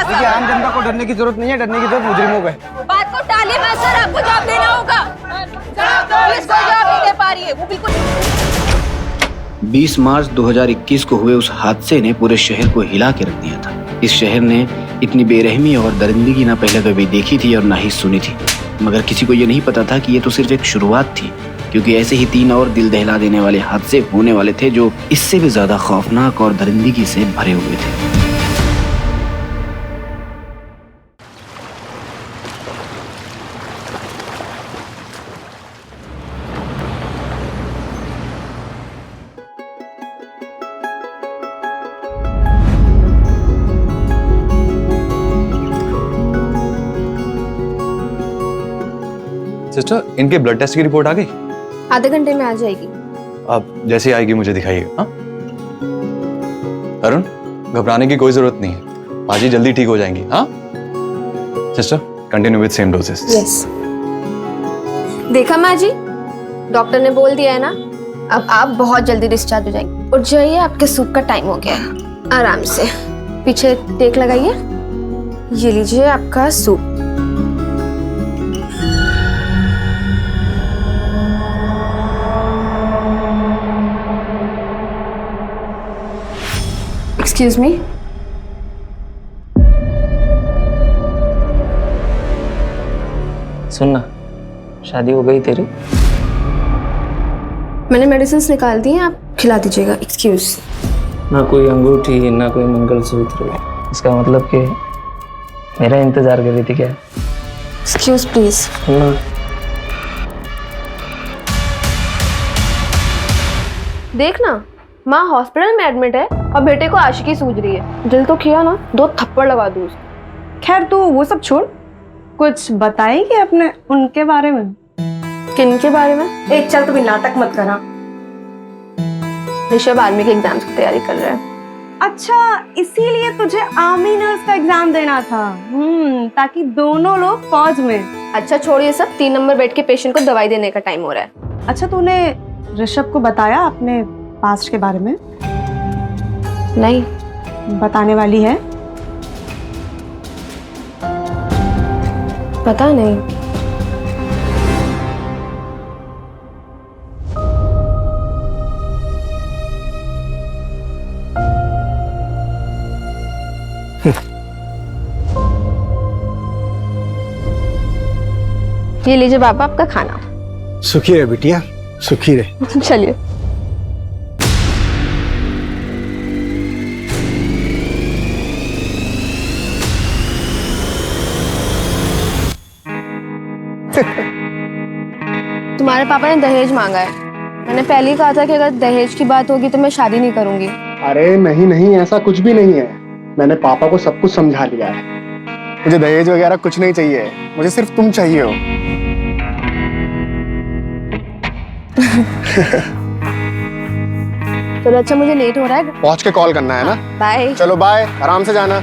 देखिए आम जनता को डरने की जरूरत नहीं है, डरने की जरूरत मुजरिमों को है। बात को टालिए मत सर, आपको जवाब देना होगा। पुलिस कोई जवाब नहीं दे पा रही है, वो बिल्कुल। 20 मार्च 2021 को हुए उस हादसे ने पूरे शहर को हिला के रख दिया था। इस शहर ने इतनी बेरहमी और दरिंदगी ना पहले कभी देखी थी और ना ही सुनी थी। मगर किसी को ये नहीं पता था कि ये तो सिर्फ एक शुरुआत थी, क्योंकि ऐसे ही 3 और दिल दहला देने वाले हादसे होने वाले थे जो इससे भी ज्यादा खौफनाक और दरिंदगी से भरे हुए थे। सिस्टर, इनके ब्लड टेस्ट की रिपोर्ट आ गई? आधे घंटे में आ जाएगी। अब जैसे आएगी मुझे दिखाइएगा। हाँ अरुण, घबराने की कोई जरूरत नहीं है, बाजी जल्दी ठीक हो जाएंगी। हाँ sister, continue with same doses. Yes. देखा माँ जी, डॉक्टर ने बोल दिया है ना, अब आप बहुत जल्दी डिस्चार्ज हो जाएंगे। उठ जाइए, आपके सूप का टाइम हो गया है। आराम से पीछे टेक लगाइए। ये लीजिए आपका सूप। Excuse me. सुनना, शादी हो गई तेरी? मैंने मेडिसिन निकाल दी हैं, आप खिला दीजिएगा। एक्सक्यूज। ना कोई अंगूठी, ना कोई मंगलसूत्र, इसका मतलब कि मेरा इंतजार कर रही थी क्या? Excuse please. सुनना, देखना, माँ हॉस्पिटल में एडमिट है और बेटे को आशिकी सूझ रही है। दिल तो किया ना, 2 थप्पड़ लगा दूँ उसको। खैर तू वो सब छोड़, कुछ बताएगी अपने उनके बारे में? किन के बारे में? एक चल, तू भी नाटक मत करा। ऋषभ आर्मी के एग्जाम्स की तैयारी कर रहा है। अच्छा, इसीलिए तुझे आर्मी नर्स का एग्जाम देना था? ताकि दोनों लोग फौज में। अच्छा छोड़िए सब, 3 नंबर बेड के पेशेंट को दवाई देने का टाइम हो रहा है। अच्छा, तूने ऋषभ को बताया अपने पास्ट के बारे में? नहीं। बताने वाली है? पता नहीं। ये लीजिए बाबा आपका खाना। सुखी रहे बिटिया, सुखी रहे। चलिए। तुम्हारे पापा ने दहेज मांगा है। मैंने पहले ही कहा था कि अगर दहेज की बात होगी तो मैं शादी नहीं करूंगी। अरे नहीं नहीं, ऐसा कुछ भी नहीं है। मैंने पापा को सब कुछ समझा दिया है। मुझे दहेज वगैरह कुछ नहीं चाहिए, मुझे सिर्फ तुम चाहिए हो। चलो अच्छा, मुझे लेट हो रहा है। पहुंच के कॉल करना है ना? बाय। चलो बाय, आराम से जाना।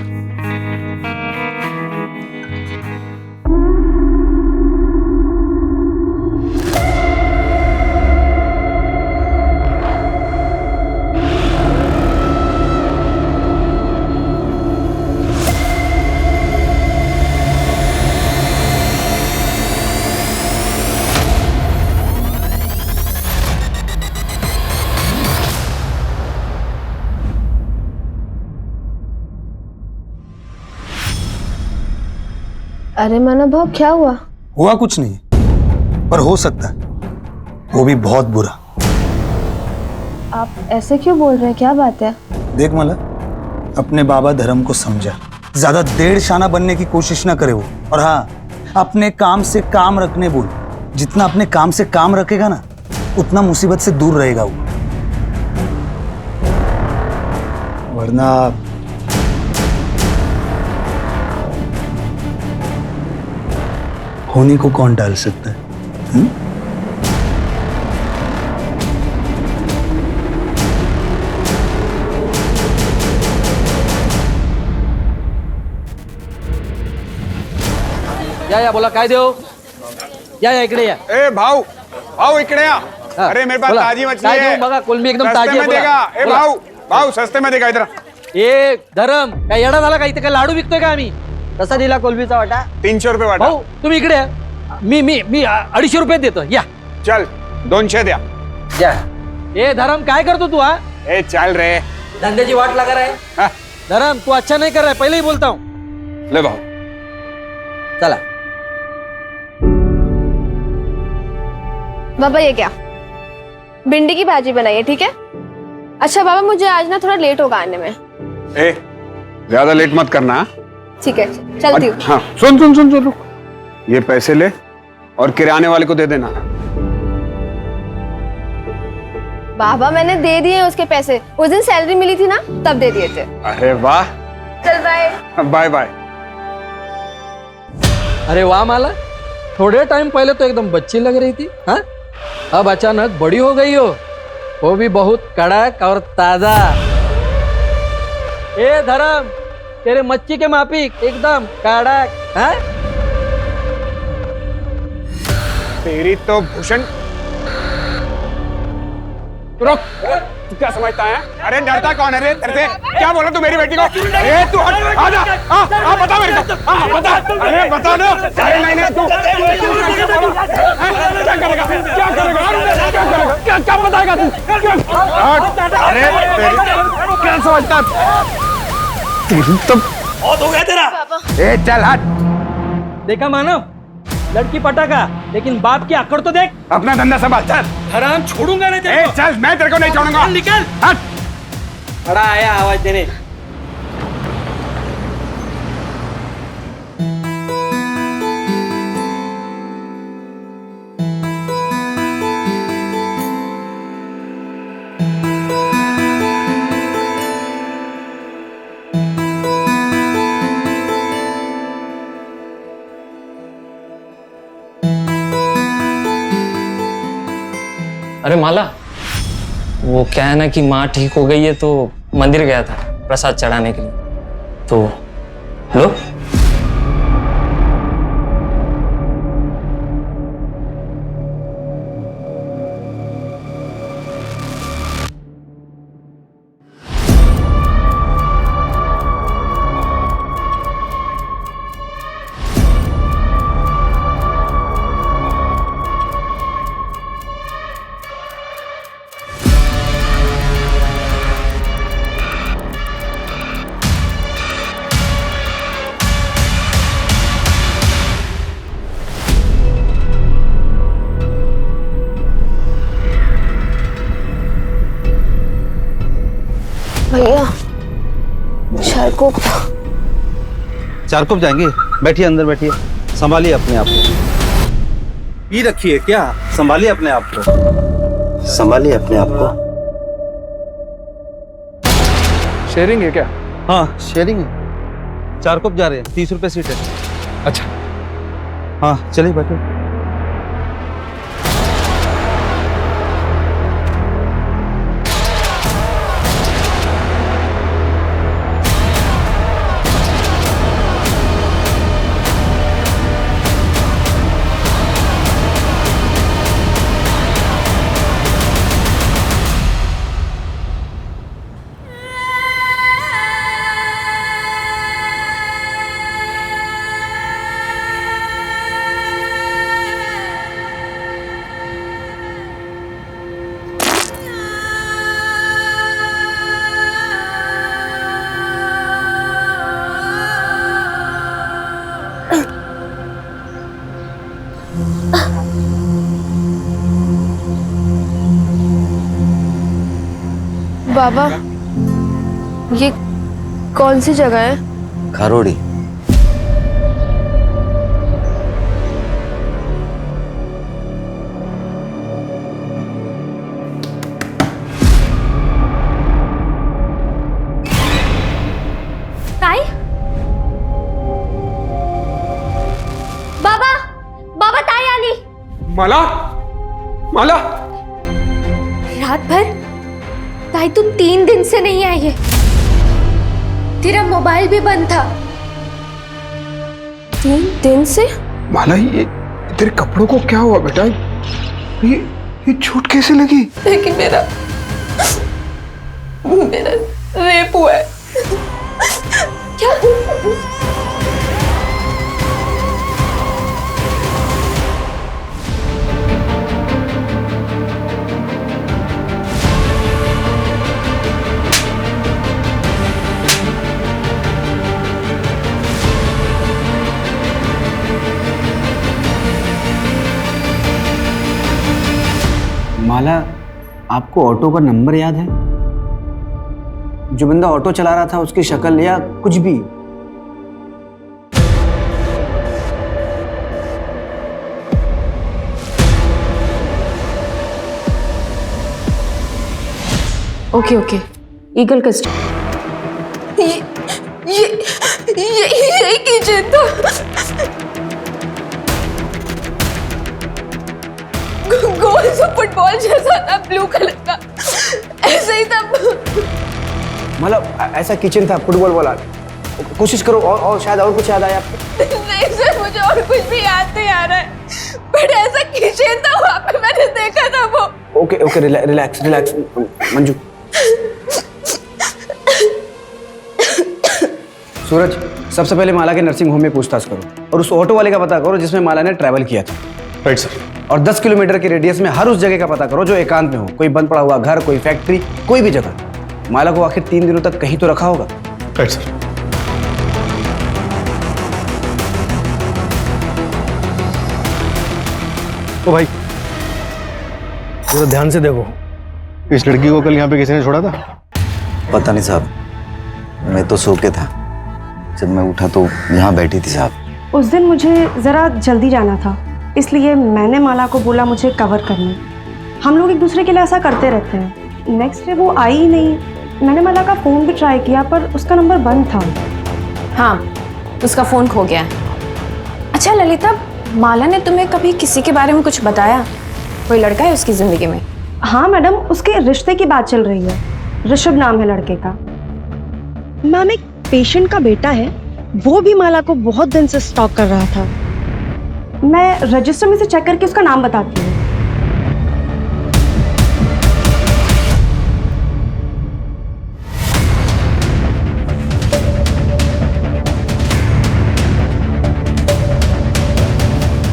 अरे माना भाव, क्या हुआ? हुआ कुछ नहीं, पर हो सकता है, वो भी बहुत बुरा। आप ऐसे क्यों बोल रहे हैं, क्या बात है? देख मला, अपने बाबा धर्म को समझा, ज्यादा देड़ शाना बनने की कोशिश ना करे वो। और हाँ, अपने काम से काम रखने बोल। जितना अपने काम से काम रखेगा ना, उतना मुसीबत से दूर रहेगा वो। वरना होने को कौन टाल सकता है? या बोला काय देऊ? या इकडे या। ए भाऊ, भाऊ इकडे या। अरे मेरे पास ताजी मछली है। बघा, कोलंबी एकदम सस्ते ताजी में है। देगा। ए भाऊ, भाऊ सस्ते में देगा, इधर ए धरम काय येडा झाला का इथे काय लाडू विकतोय का आम्ही कसा दिला कोलबीचा वाटा 300 रुपये वाटा भाऊ तुम्ही इकडे या. मी 250 रुपये देतो या चल 200 द्या या ए धरम काय करतो तू हा ए चल रे धंद्याची वाट लगा रहा है हा, धरम तू अच्छा नहीं कर रहा है पहले ही बोलता हूँ ले भाऊ चला बाबा ये क्या भिंडी की भाजी बनाई है ठीक है। अच्छा बाबा मुझे आज ना थोड़ा लेट होगा आने में। ए ज्यादा लेट मत करना ठीक है चलती हूँ। हाँ सुन सुन सुन सुन रुक ये पैसे ले और किराने वाले को दे देना बाबा मैंने दे दिए उसके पैसे, उस दिन सैलरी मिली थी ना तब दे दिए थे। अरे वाह चल बाय बाय बाय अरे वाह माला थोड़े टाइम पहले तो एकदम बच्ची लग रही थी हाँ अब अचानक बड़ी हो गई हो वो भी बहुत कड़क और ताजा। ए धर्म तेरे मच्छी के माफिक एकदम कड़क हाँ तेरी तो भूषण रुक तू क्या समझता है अरे डरता कौन है रे तेरे से क्या बोला तू मेरी बेटी को अरे तू हट आ जा बता मेरे को बता अरे बता ना अरे नहीं नहीं तू क्या करेगा क्या करेगा क्या बताएगा तू अरे क्या समझता तेरी तो बहुत हो गया तेरा ए चल हट देखा मानव लड़की पटाखा लेकिन बाप की आकड़ तो देख अपना धंधा संभाल चल हराम छोड़ूंगा नहीं ए चल मैं तेरे को नहीं छोड़ूंगा निकल हट बड़ा आया आवाज देने अरे माला वो क्या है ना कि माँ ठीक हो गई है तो मंदिर गया था प्रसाद चढ़ाने के लिए तो लो भैया चारकोप चारकोप जाएंगे बैठिए अंदर बैठिए संभालिए अपने आप को पी रखिए क्या संभालिए अपने आप को संभालिए अपने आप को शेयरिंग है क्या हाँ शेयरिंग है चारकोप जा रहे हैं 30 रुपए सीट है। अच्छा हाँ चलिए बैठो बाबा ये कौन सी जगह है। खारोड़ी ताई बाबा बाबा ताई आली माला माला रात भर ताई तुम 3 दिन से नहीं आई है, तेरा मोबाइल भी बंद था 3 दिन से। माला ये तेरे कपड़ों को क्या हुआ बेटा ये चोट कैसे लगी लेकिन मेरा रेप हुआ है। क्या? माला, आपको ऑटो का नंबर याद है? जो बंदा ऑटो चला रहा था उसकी शक्ल या कुछ भी? ओके ओके, ईगल का ये किचन था। गोल सा फुटबॉल जैसा था, ब्लू कलर का, ऐसा ही था। मतलब ऐसा किचन था, फुटबॉल वाला? कोशिश करो और शायद और कुछ याद आया आपको। नहीं सर, मुझे और कुछ भी याद नहीं आ रहा है, बट ऐसा किचन था, वहाँ पे मैंने देखा था वो। Okay okay, relax relax Manju. Suraj, सबसे पहले माला के नर्सिंग होम में पूछताछ करो और उस ऑटो वाले का पता करो जिसमें माला ने ट्रैवल किया था। Right sir. और 10 किलोमीटर के रेडियस में हर उस जगह का पता करो जो एकांत में हो, कोई बंद पड़ा हुआ घर, कोई फैक्ट्री, कोई भी जगह। माला को आखिर 3 दिनों तक कहीं तो रखा होगा। Right sir. ओ भाई, जरा ध्यान से देखो, इस लड़की को कल यहाँ पे किसी ने छोड़ा था? पता नहीं साहब, मैं तो सो के था, जब मैं उठा तो यहाँ बैठी थी साहब। उस दिन मुझे ज़रा जल्दी जाना था, इसलिए मैंने माला को बोला मुझे कवर करने। हम लोग एक दूसरे के लिए ऐसा करते रहते हैं। नेक्स्ट डे वो आई ही नहीं। मैंने माला का फ़ोन भी ट्राई किया पर उसका नंबर बंद था। हाँ, उसका फ़ोन खो गया है। अच्छा ललिता, माला ने तुम्हें कभी किसी के बारे में कुछ बताया? कोई लड़का है उसकी ज़िंदगी में? हाँ मैडम, उसके रिश्ते की बात चल रही है। ऋषभ नाम है लड़के का। मैम, एक पेशेंट का बेटा है, वो भी माला को बहुत दिन से स्टॉक कर रहा था। मैं रजिस्टर में से चेक करके उसका नाम बताती हूँ।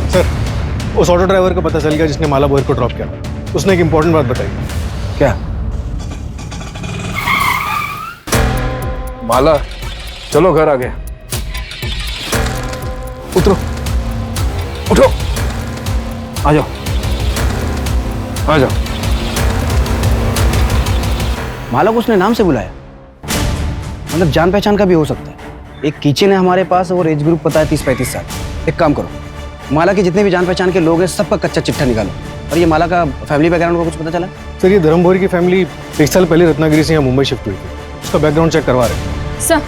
सर, उस ऑटो ड्राइवर का पता चल गया जिसने माला बोहर को ड्रॉप किया। उसने एक इंपॉर्टेंट बात बताई। क्या? माला, चलो घर आ गए। उतरो, उठो, आ जाओ, आ जाओ। माला को उसने नाम से बुलाया? मतलब जान पहचान का भी हो सकता है। एक किचन है हमारे पास और एज ग्रुप पता है 30-35 साल। एक काम करो, माला के जितने भी जान पहचान के लोग हैं सबका कच्चा चिट्ठा निकालो। और ये माला का फैमिली बैकग्राउंड का कुछ पता चला? सर, ये धर्म बोहर की फैमिली 1 साल पहले रत्नागिरी से यहाँ मुंबई शिफ्ट हुई थी। उसका बैकग्राउंड चेक करवा रहे हैं। सर,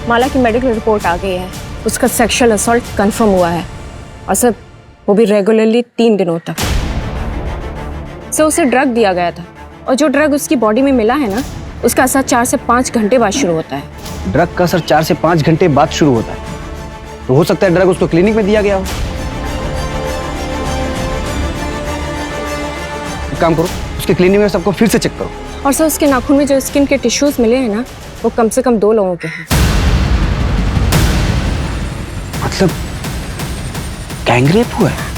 माला की मेडिकल रिपोर्ट आ गई है। उसका सेक्सुअल असॉल्ट कंफर्म हुआ है, और सर वो भी रेगुलरली 3 दिनों तक। सर, उसे ड्रग दिया गया था, और जो ड्रग उसकी बॉडी में मिला है ना, उसका असर 4 से 5 घंटे बाद शुरू होता है। ड्रग का असर 4 से 5 घंटे बाद शुरू होता है? तो हो सकता है ड्रग उसको क्लिनिक में दिया गया हो। एक काम करो, उसके क्लिनिक में सबको फिर से चेक करो। और सर, उसके नाखून में जो स्किन के टिश्यूज मिले हैं ना, वो कम से कम 2 लोगों के हैं। मतलब गैंगरेप हुआ है?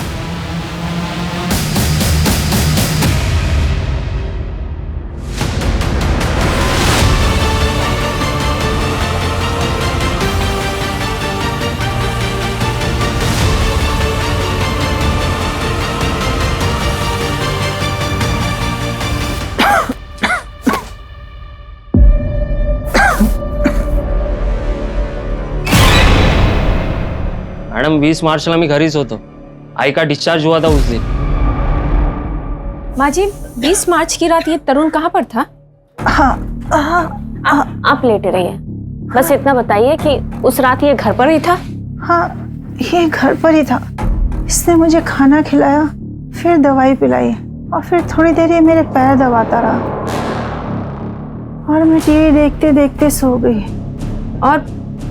मैडम 20 मार्चला मी घरीच होतो. आई का डिस्चार्ज हुआ था उस दिन. माँ जी, 20 मार्च की रात ये तरुण कहाँ पर था? आप लेटे रहिए, बस इतना बताइए कि उस रात ये घर पर ही था? हाँ, ये घर पर ही था. इसने मुझे खाना खिलाया, फिर दवाई पिलाई और फिर थोड़ी देर ये मेरे पैर दबाता रहा और मैं टीवी देखते देखते सो गई. और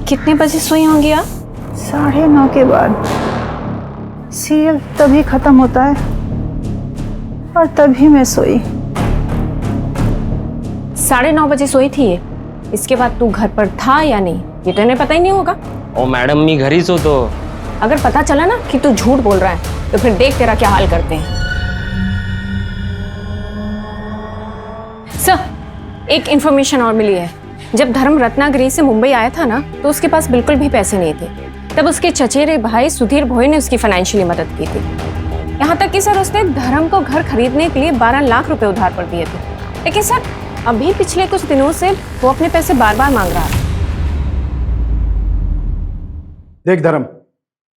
कितने बजे सोई होंगी आप? 9:30 के बाद. सीरियल तभी खत्म होता है और तभी मैं सोई. 9:30 बजे सोई थी ये? इसके बाद तू घर पर था या नहीं ये तो इन्हें पता ही नहीं होगा। ओ मैडम मी घर ही सो तो अगर पता चला ना कि तू झूठ बोल रहा है तो फिर देख तेरा क्या हाल करते हैं। सर, एक इंफॉर्मेशन और मिली है। जब धर्म रत्नागिरी से मुंबई आया था ना तो उसके पास बिल्कुल भी पैसे नहीं थे। तब उसके चचेरे भाई सुधीर भोई ने उसकी फाइनेंशियली मदद की थी। यहाँ तक कि सर उसने धर्म को घर खरीदने के लिए 12 लाख रुपए उधार पर दिए थे। लेकिन सर अभी पिछले कुछ दिनों से वो अपने पैसे बार बार मांग रहा है। देख धर्म,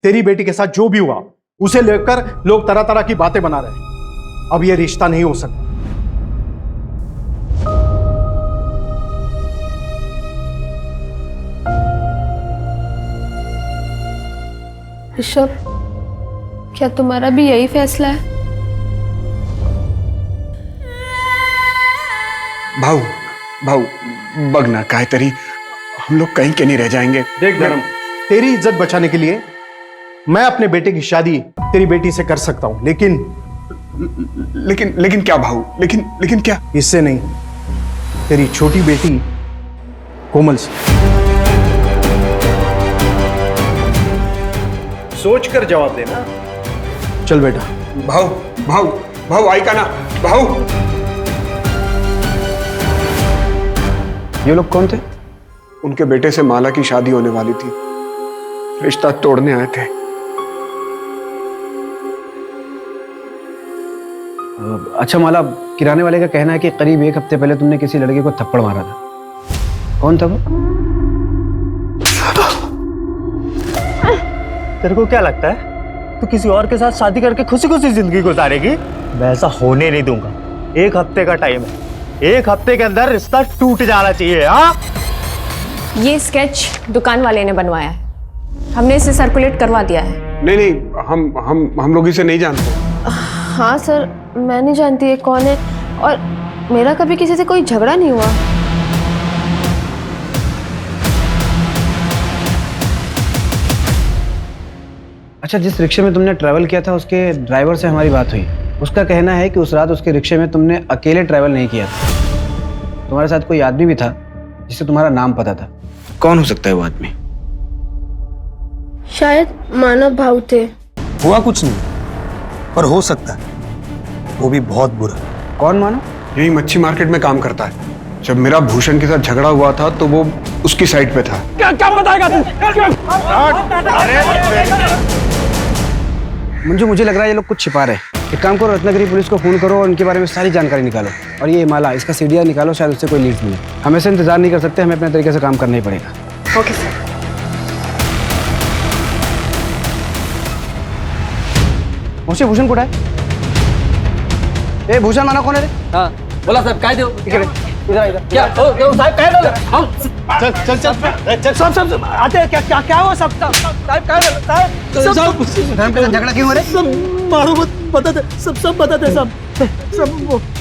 तेरी बेटी के साथ जो भी हुआ उसे लेकर लोग तरह तरह की बातें बना रहे हैं। अब यह रिश्ता नहीं हो सकता। ऋषभ, क्या तुम्हारा भी यही फैसला है? भाऊ भाऊ बघ ना काहीतरी, हम लोग कहीं के नहीं रह जाएंगे। देख धर्म, तेरी इज्जत बचाने के लिए मैं अपने बेटे की शादी तेरी बेटी से कर सकता हूं, लेकिन क्या भाऊ? लेकिन क्या? इससे नहीं, तेरी छोटी बेटी कोमल से। सोच कर जवाब देना। चल बेटा। भाऊ भाऊ भाऊ आई का ना भाऊ। ये लोग कौन थे? उनके बेटे से माला की शादी होने वाली थी, रिश्ता तोड़ने आए थे। अच्छा माला, किराने वाले का कहना है कि करीब 1 हफ्ते पहले तुमने किसी लड़के को थप्पड़ मारा था। कौन था वो? तेरे को क्या लगता है तू किसी और के साथ शादी करके खुशी खुशी जिंदगी गुजारेगी? मैं ऐसा होने नहीं दूंगा। 1 हफ्ते का टाइम है, 1 हफ्ते के अंदर रिश्ता टूट जाना चाहिए। हाँ, ये स्केच दुकान वाले ने बनवाया है, हमने इसे सर्कुलेट करवा दिया है। नहीं, हम लोग इसे नहीं जानते। हाँ सर, मैं नहीं जानती ये कौन है और मेरा कभी किसी से कोई झगड़ा नहीं हुआ। अच्छा, जिस रिक्शे में तुमने ट्रैवल किया था उसके ड्राइवर से हमारी बात हुई। उसका कहना है कि उस रात उसके रिक्शे में तुमने अकेले ट्रैवल नहीं किया था, तुम्हारे साथ कोई आदमी भी था जिसे तुम्हारा नाम पता था। कौन हो सकता है वो आदमी? शायद मानव भाव थे। हुआ कुछ नहीं, पर हो सकता है वो भी बहुत बुरा। कौन मानव? यही मच्छी मार्केट में काम करता है। जब मेरा भूषण के साथ झगड़ा हुआ था तो वो उसकी साइड पे था। क्या बताएगा तू? मंजू, मुझे लग रहा है ये लोग कुछ छिपा रहे हैं। एक काम करो, रत्नागिरी पुलिस को फोन करो और उनके बारे में सारी जानकारी निकालो। और ये माला, इसका सीडीआर निकालो, शायद उससे कोई लीड मिले। हम ऐसे इंतजार नहीं कर सकते, हमें अपने तरीके से काम करना ही पड़ेगा। Okay sir. मुझसे भूषण कुठं आहे? ए भूषण मानव कोण आहे रे? हाँ बोला साहब, काय देऊ? इकडे, इधर क्या साहब काय झालं? चल आते हैं। क्या हुआ सब? साहब काय झालं? साहब झगड़ा क्यों हो रहा है? मारो मत, बताते सब बताते सब।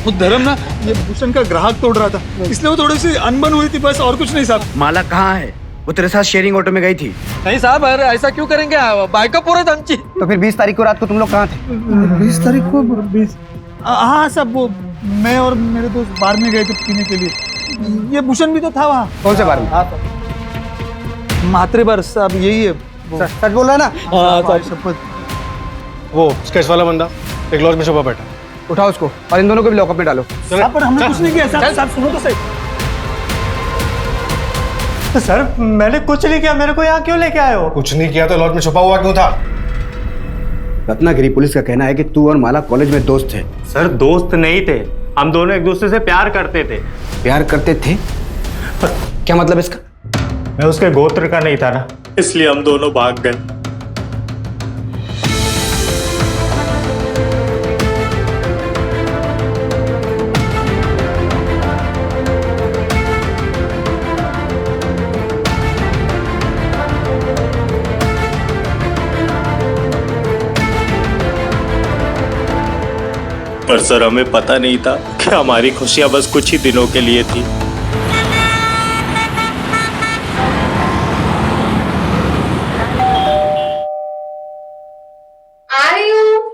वो धर्म ना ये भूषण का ग्राहक तोड़ रहा था, इसलिए वो थोड़ी सी अनबन हुई थी, बस और कुछ नहीं साहब। माला कहाँ है? वो तेरे साथ शेयरिंग ऑटो में गई थी। नहीं साहब, अरे ऐसा क्यों करेंगे? बाइक पूरे आमची। तो फिर 20 तारीख को रात को तुम लोग कहाँ थे? 20 तारीख को 20? हाँ सब, वो मैं और मेरे दोस्त बार में गए थे पीने के लिए। ये भूषण भी तो था वहाँ। कौन से बार में? मात्रे बार साहब, यही है। सच बोल रहा है ना? हाँ शपथ। वो स्केच वाला बंदा एक लॉज में छुपा बैठा। उठाओ उसको और इन दोनों को भी लॉकअप में डालो। साहब पर हमने कुछ नहीं किया साहब, सुनो तो सही। सर मैंने कुछ नहीं किया, मेरे को यहाँ क्यों लेके आए हो? कुछ नहीं किया तो लॉज में छुपा हुआ क्यों था? रत्नागिरी पुलिस का कहना है कि तू और माला कॉलेज में दोस्त थे। सर दोस्त नहीं थे, हम दोनों एक दूसरे से प्यार करते थे। प्यार करते थे? क्या मतलब इसका? मैं उसके गोत्र का नहीं था ना, इसलिए हम दोनों भाग गए। पर सर हमें पता नहीं था कि हमारी खुशियां बस कुछ ही दिनों के लिए थी। आ रही हूँ।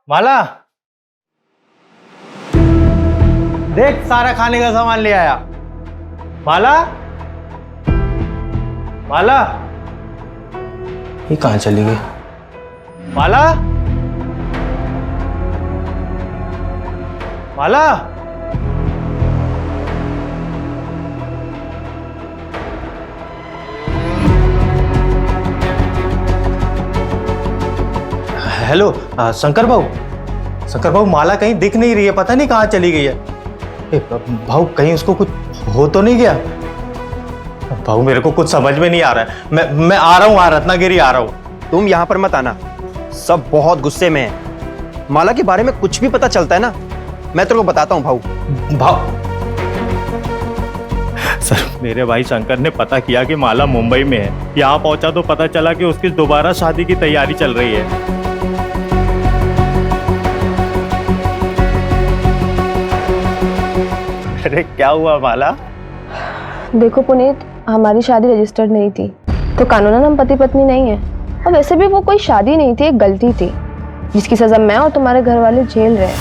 माला, देख सारा खाने का सामान ले आया। माला, माला, ये कहाँ चली गई? माला, माला। हेलो शंकर भाऊ, माला कहीं दिख नहीं रही है, पता नहीं कहाँ चली गई है। भाऊ कहीं उसको कुछ हो तो नहीं गया? भाऊ मेरे को कुछ समझ में नहीं आ रहा है। मैं आ रहा हूँ, रत्नागिरी आ रहा हूँ। तुम यहाँ पर मत आना, सब बहुत गुस्से में है। माला के बारे में कुछ भी पता चलता है ना, मैं तेरे को बताता हूँ भाऊ। सर, मेरे भाई शंकर ने पता किया कि माला मुंबई में है। यहाँ पहुंचा तो पता चला कि उसकी दोबारा शादी की तैयारी चल रही है। अरे क्या हुआ माला? देखो पुनीत, हमारी शादी रजिस्टर्ड नहीं थी, तो कानूनन हम पति पत्नी नहीं है। और वैसे भी वो कोई शादी नहीं थी, एक गलती थी जिसकी सजा मैं और तुम्हारे घर वाले झेल रहे हैं।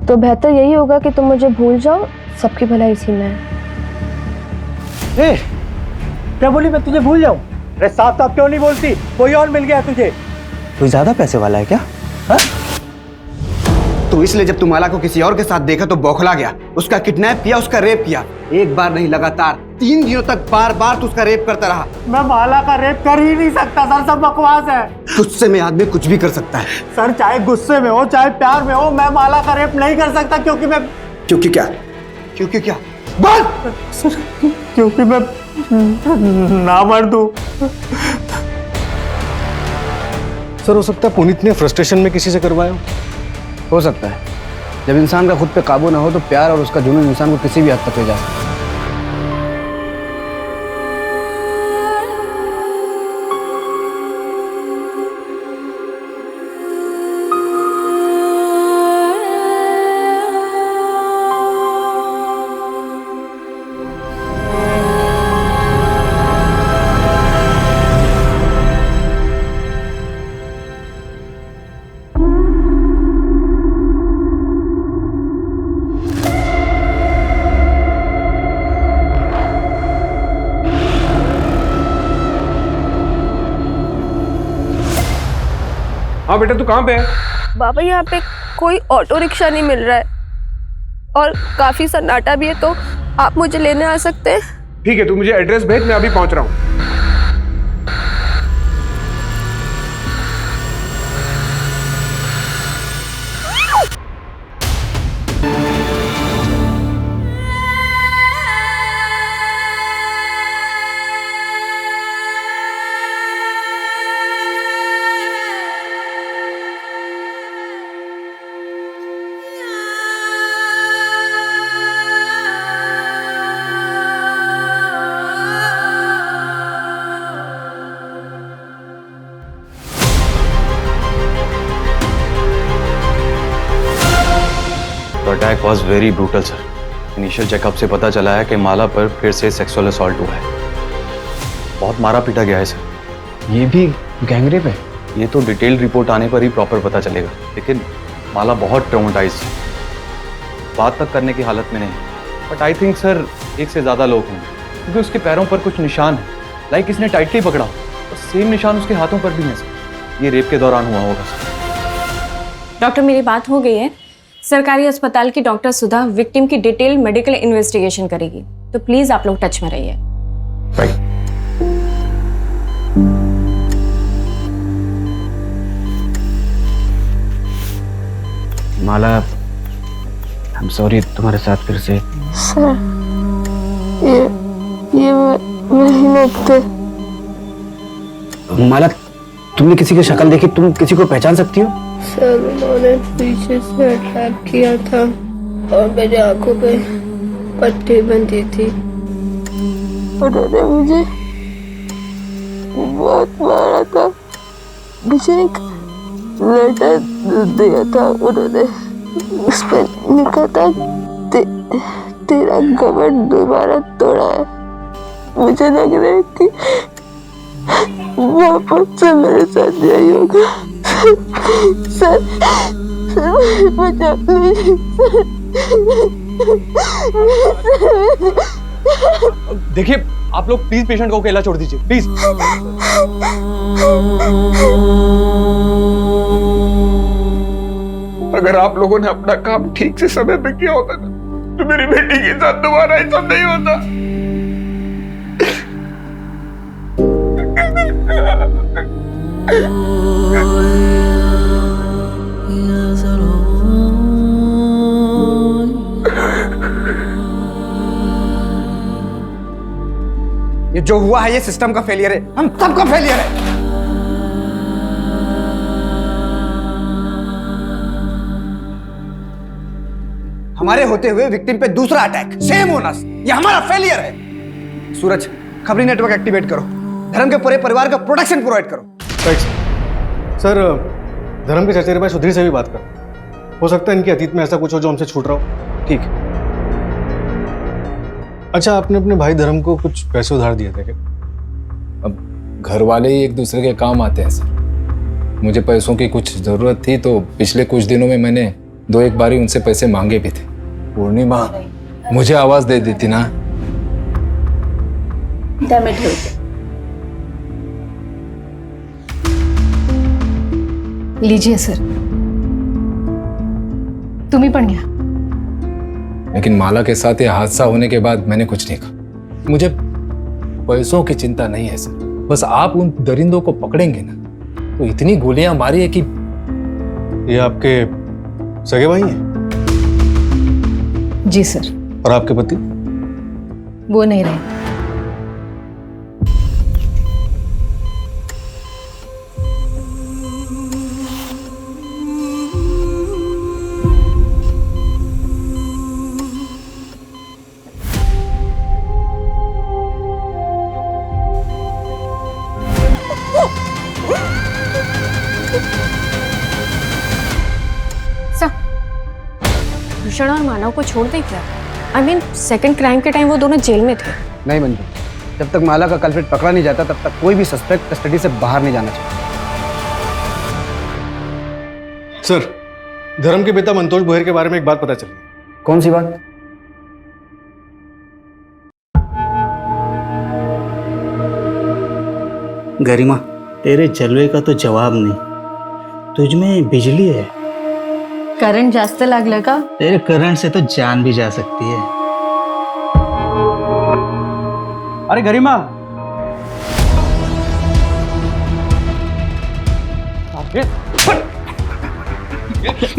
तो बेहतर यही होगा कि तुम मुझे भूल जाओ, सबकी भलाई इसी में है। क्या बोली मैं तुझे भूल जाऊं? अरे साफ साफ क्यों नहीं बोलती? कोई और मिल गया तुझे? कोई ज्यादा पैसे वाला है क्या? तो इसलिए जब तुम माला को किसी और के साथ देखा तो बौखला गया, उसका किडनैप किया, उसका रेप किया। एक बार नहीं, लगातार 3 दिनों तक बार बार तू उसका रेप करता रहा। मैं माला का रेप कर ही नहीं सकता सर, सब बकवास है। गुस्से में आदमी कुछ भी कर सकता है सर, चाहे गुस्से में हो चाहे प्यार में हो, मैं माला का रेप नहीं कर सकता। क्योंकि मैं क्योंकि क्या बोल सर, क्योंकि मैं ना मर दूं। सर, हो सकता है पुनीत ने फ्रस्ट्रेशन में किसी से करवाया हो सकता है। जब इंसान का खुद पे काबू ना हो तो प्यार और उसका जुनून इंसान को किसी भी हद तक ले जा सकता है। हाँ बेटा, तू कहाँ पे है? बाबा, यहाँ पे कोई ऑटो रिक्शा नहीं मिल रहा है और काफी सन्नाटा भी है, तो आप मुझे लेने आ सकते हैं? ठीक है, तू मुझे एड्रेस भेज, मैं अभी पहुंच रहा हूँ। Attack was very brutal sir. Initial checkup से पता चला है कि माला पर फिर से सेक्सुअल असॉल्ट हुआ है। बहुत मारा पीटा गया है सर। ये भी गैंगरेप है? ये तो डिटेल्ड रिपोर्ट आने पर ही प्रॉपर पता चलेगा, लेकिन माला बहुत ट्रॉमेटाइज्ड है, बात तक करने की हालत में नहीं। बट आई थिंक सर एक से ज़्यादा लोग होंगे, क्योंकि उसके पैरों पर कुछ निशान है, लाइक इसने टाइटली पकड़ा और सेम निशान उसके हाथों पर भी हैं सर। ये रेप के दौरान हुआ होगा सर। डॉक्टर, मेरी बात हो गई है। सरकारी अस्पताल की डॉक्टर सुधा विक्टिम की डिटेल मेडिकल इन्वेस्टिगेशन करेगी, तो प्लीज आप लोग टच में रहिए। Right. Mala, I am sorry तुम्हारे साथ फिर से। सर, ये वही लोग थे। माला, तुमने किसी की शक्ल देखी? तुम किसी को पहचान सकती हो? सर, उन्होंने पीछे से अटैक किया था और मेरी आंखों पे पट्टी बंधी थी। उन्होंने मुझे बहुत मारा था। मुझे एक लेटर दिया था उन्होंने, उस पर लिखा था तेरा घमंड दोबारा तोड़ा है। मुझे लग रहा है कि वापस से मेरे साथ यही होगा। सर बचा देखिए आप लोग प्लीज पेशेंट को अकेला छोड़ दीजिए प्लीज। अगर आप लोगों ने अपना काम ठीक से समय पे किया होता ना तो मेरी बेटी के साथ दोबारा ऐसा नहीं होता। ये जो हुआ है ये सिस्टम का फेलियर है, हम सबका फेलियर है। हमारे होते हुए विक्टिम पे दूसरा अटैक, सेम ओनर्स, ये हमारा फेलियर है। सूरज, खबरी नेटवर्क एक्टिवेट करो, धर्म के पूरे परिवार का प्रोटेक्शन प्रोवाइड करो। राइट सर, धर्म के चचेरे भाई सुधीर से भी बात कर, हो सकता है इनके अतीत में ऐसा कुछ हो जो हमसे छूट रहा हो। ठीक है। अच्छा, आपने अपने भाई धर्म को कुछ पैसे उधार दिए थे क्या? अब घर वाले ही एक दूसरे के काम आते हैं सर। मुझे पैसों की कुछ ज़रूरत थी तो पिछले कुछ दिनों में मैंने 2-1 बारी उनसे पैसे मांगे भी थे। पूर्णिमा मुझे आवाज़ दे देती ना। लीजिए सर, तुम्ही पण घ्या। लेकिन माला के साथ ये हादसा होने के बाद मैंने कुछ नहीं कहा। मुझे पैसों की चिंता नहीं है सर, बस आप उन दरिंदों को पकड़ेंगे ना तो इतनी गोलियां मारी है कि। ये आपके सगे भाई हैं? जी सर। और आपके पति? वो नहीं रहे। भूषण और मानव को छोड़ दे क्या? I mean, सेकंड क्राइम के टाइम वो दोनों जेल में थे। नहीं मंजू, जब तक माला का कल्प्रिट पकड़ा नहीं जाता तब तक कोई भी सस्पेक्ट कस्टडी से बाहर नहीं जाना चाहिए। सर, धर्म के पिता मंतोष बोहर के बारे में एक बात पता चली। कौन सी बात? गरिमा, तेरे जलवे का तो जवाब नहीं, तुझ में बिजली है। करंट जास्त लागलं का? तेरे करंट से तो जान भी जा सकती है। अरे गरिमा,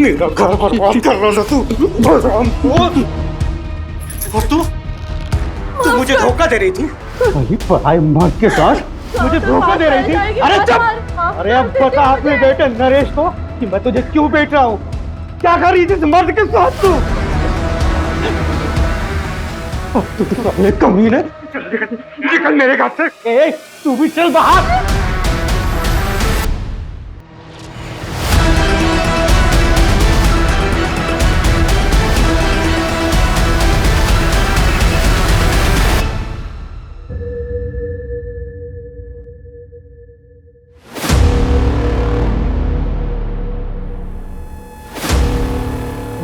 मेरा घर बर्बाद कर रहा था तू। और तू मुझे धोखा दे रही थी। वही पढ़ाई मर्द के साथ मुझे धोखा दे रही थी। अरे चुप! अरे अब बता अपने बेटे नरेश को कि मैं तुझे क्यों बेच रहा हूँ। क्या कर रही थी इस मर्द के साथ तू? तू तो साले कमीने। निकल मेरे घर से। ए, तू भी चल बाहर।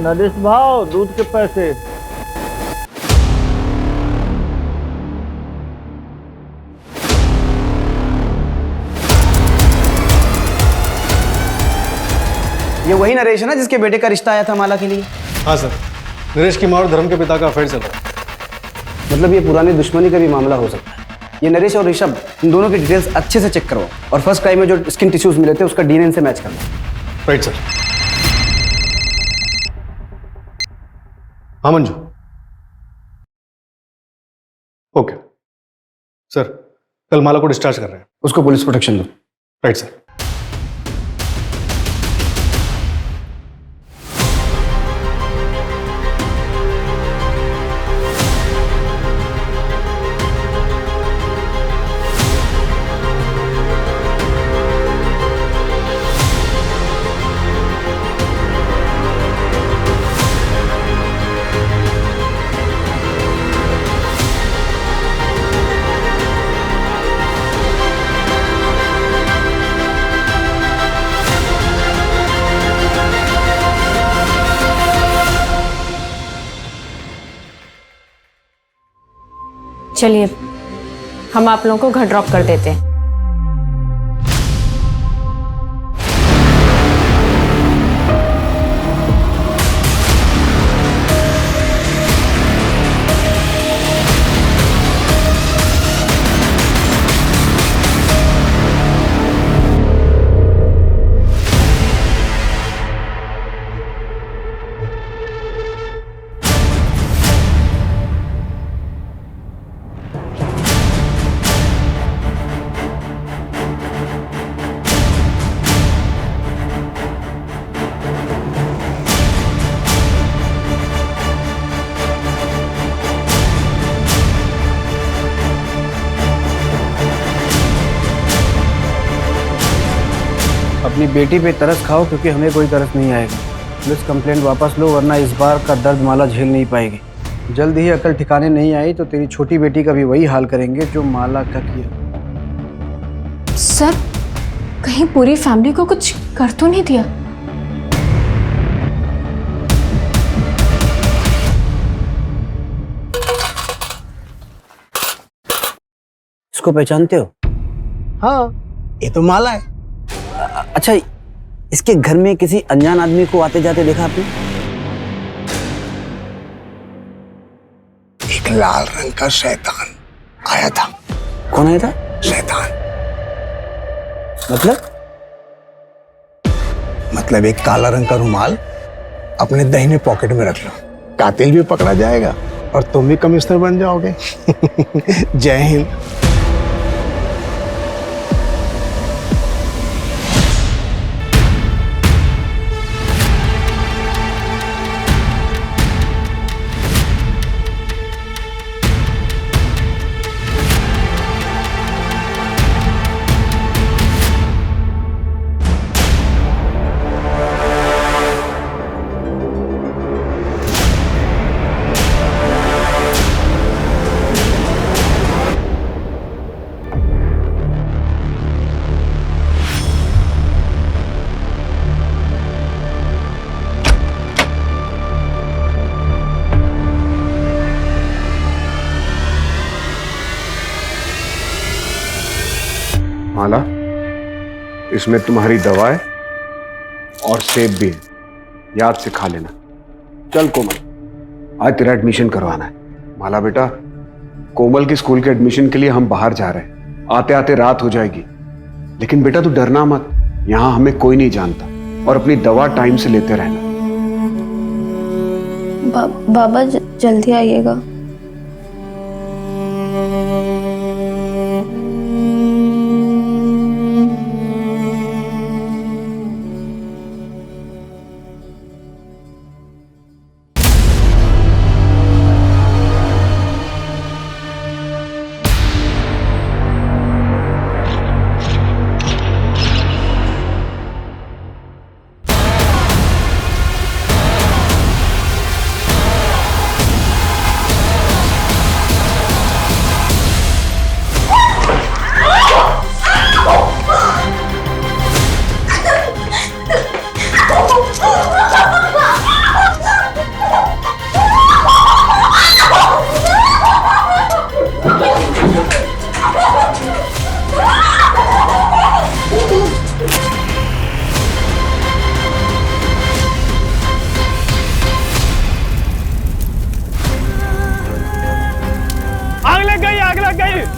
नरेश भाव, दूध के पैसे। ये वही नरेश है ना जिसके बेटे का रिश्ता आया था माला के लिए? हाँ सर, नरेश की माँ और धर्म के पिता का अफेयर चल रहा है। मतलब ये पुरानी दुश्मनी का भी मामला हो सकता है। ये नरेश और ऋषभ, इन दोनों की डिटेल्स अच्छे से चेक करवाओ और फर्स्ट क्राइम में जो स्किन टिश्यूज मिले थे उसका डीएनए से मैच करना। Right sir. हाँ मंजू। ओके सर, कल माला को डिस्चार्ज कर रहे हैं। उसको पुलिस प्रोटेक्शन दो। Right sir. चलिए हम आप लोगों को घर ड्रॉप कर देते हैं। अपनी बेटी पे तरस खाओ, क्योंकि हमें कोई तरस नहीं आएगा। पुलिस कंप्लेंट वापस लो, वरना इस बार का दर्द माला झेल नहीं पाएगी। जल्द ही अकल ठिकाने नहीं आई तो तेरी छोटी बेटी का भी वही हाल करेंगे जो माला का किया। सर, कहीं पूरी फैमिली को कुछ कर तो नहीं दिया? इसको पहचानते हो? हाँ, ये तो माला है। अच्छा, इसके घर में किसी अनजान आदमी को आते जाते देखा आपने? एक लाल रंग का शैतान आया था। कौन आया था? शैतान। मतलब एक काला रंग का रुमाल अपने दाहिने पॉकेट में रख लो, कातिल भी पकड़ा जाएगा और तुम भी कमिश्नर बन जाओगे। जय हिंद। माला, इसमें तुम्हारी दवाएं और सेब भी है, याद से खा लेना। चल कोमल, आज तेरा एडमिशन करवाना है। माला बेटा, कोमल की स्कूल के एडमिशन के लिए हम बाहर जा रहे हैं। आते आते रात हो जाएगी, लेकिन बेटा तू डरना मत, यहाँ हमें कोई नहीं जानता, और अपनी दवा टाइम से लेते रहना। बाबा जल्दी आइएगा।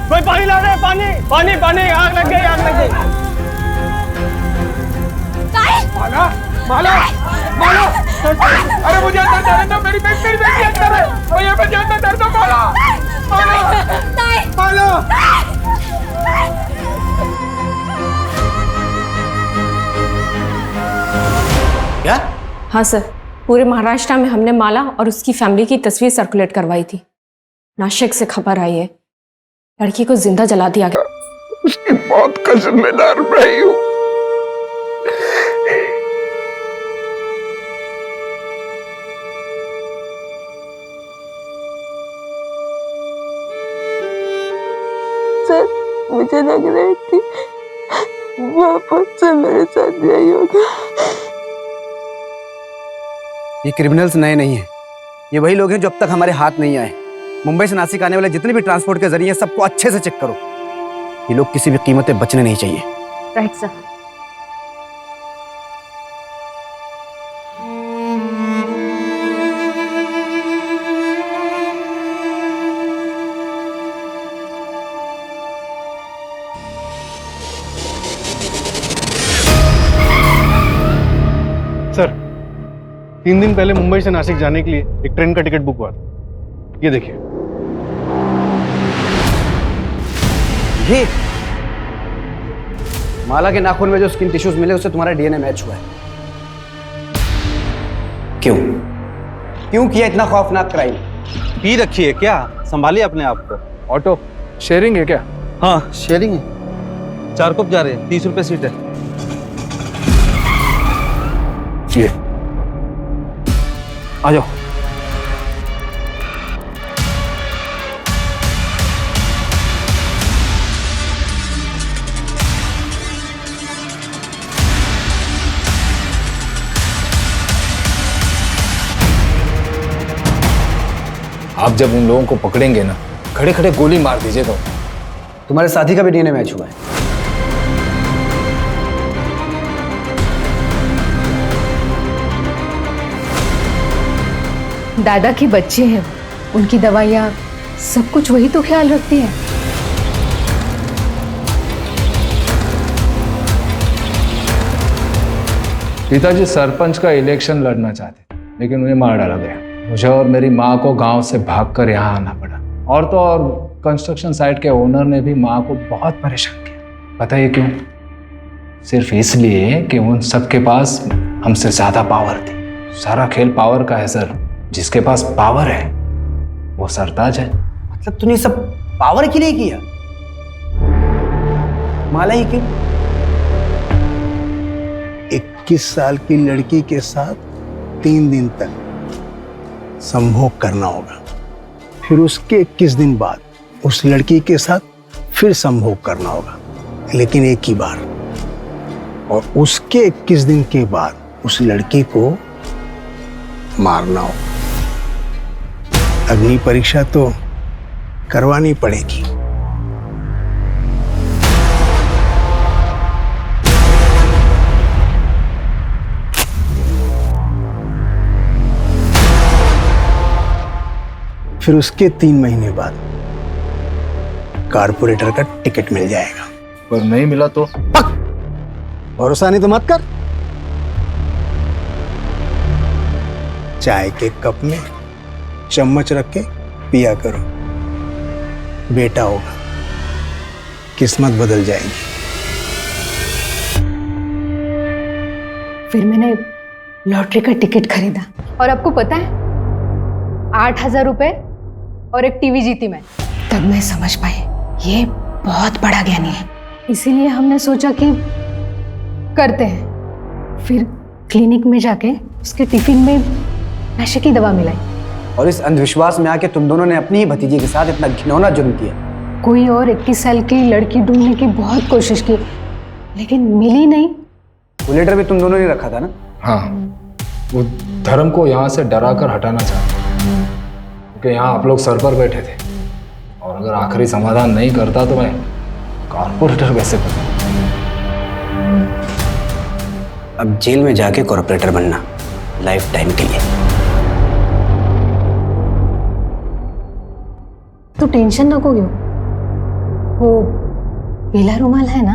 कोई पानी ला रहे, पानी पानी पानी, आग लग गई, आग लग गई। माला माला माला, अरे मुझे अंदर जाने दो, मेरी बेटी अंदर है, मुझे अंदर जाने दो। माला माला माला। क्या? हाँ सर, पूरे महाराष्ट्र में हमने माला और उसकी फैमिली की तस्वीर सर्कुलेट करवाई थी। नासिक से खबर आई है, लड़की को जिंदा जला दिया गया। उसकी मौत का जिम्मेदार मैं ही हूं। सर, मुझे लग रही थी वापस से मेरे साथ यही होगा। ये क्रिमिनल्स नए नहीं हैं, ये वही लोग हैं जो अब तक हमारे हाथ नहीं आए। मुंबई से नासिक आने वाले जितने भी ट्रांसपोर्ट के जरिए हैं, सबको अच्छे से चेक करो। ये लोग किसी भी कीमत पे बचने नहीं चाहिए। Right sir. सर 3 दिन पहले मुंबई से नासिक जाने के लिए एक ट्रेन का टिकट बुक हुआ था। ये देखिए। ये माला के नाखून में जो स्किन टिश्यूज मिले उससे तुम्हारा डीएनए मैच हुआ है। क्यों क्यों किया इतना खौफनाक क्राइम? पी रखी है क्या? संभालिए अपने आप को। ऑटो शेयरिंग है क्या? हाँ शेयरिंग है। 4 कप जा रहे हैं, 30 रुपए सीट है। ये आ जाओ। आप जब उन लोगों को पकड़ेंगे ना, खड़े खड़े गोली मार दीजिएगा। तुम्हारे साथी का भी डीएनए मैच हुआ है। दादा की बच्चे हैं, उनकी दवाइयाँ सब कुछ वही तो ख्याल रखती है। पिताजी सरपंच का इलेक्शन लड़ना चाहते, लेकिन उन्हें मार डाला गया। मुझे और मेरी माँ को गांव से भागकर यहाँ आना पड़ा। और तो और कंस्ट्रक्शन साइट के ओनर ने भी माँ को बहुत परेशान किया। पता है क्यों? सिर्फ इसलिए कि उन सबके पास हमसे ज्यादा पावर थी। सारा खेल पावर का है सर। जिसके पास पावर है वो सरताज है। मतलब तूने सब पावर के लिए किया? माला ही की 21 साल की लड़की के साथ 3 दिन तक संभोग करना होगा, फिर उसके 21 दिन बाद उस लड़की के साथ फिर संभोग करना होगा, लेकिन एक ही बार। और उसके 21 दिन के बाद उस लड़की को मारना होगा। अग्नि परीक्षा तो करवानी पड़ेगी। फिर उसके 3 महीने बाद कारपोरेटर का टिकट मिल जाएगा। पर नहीं मिला तो? भरोसा नहीं तो मत कर। चाय के कप में चम्मच रख के पिया करो, बेटा होगा, किस्मत बदल जाएगी। फिर मैंने लॉटरी का टिकट खरीदा और आपको पता है 8,000 रुपए और एक टीवी जीती मैं। तब मैं समझ पाई ये बहुत बड़ा ज्ञानी है। इसीलिए हमने सोचा कि करते हैं। फिर क्लिनिक में जाके उसके टिफिन में नशे की दवा मिलाई। और इस अंधविश्वास में आके तुम दोनों ने अपनी ही भतीजी के साथ इतना घिनौना जुर्म किया। कोई और 21 साल की लड़की ढूंढने की बहुत कोशिश की, लेकिन मिली नहीं। वो लेटर भी तुम दोनों ने रखा था ना? हाँ, वो धर्म को यहाँ से डरा कर हटाना चाहते, क्योंकि यहाँ आप लोग सर पर बैठे थे। और अगर आखिरी समाधान नहीं करता तो मैं कॉर्पोरेटर कैसे बनूं? अब जेल में जाके कॉर्पोरेटर बनना लाइफ टाइम के लिए। तो टेंशन नको क्यों, वो पीला रुमाल है ना,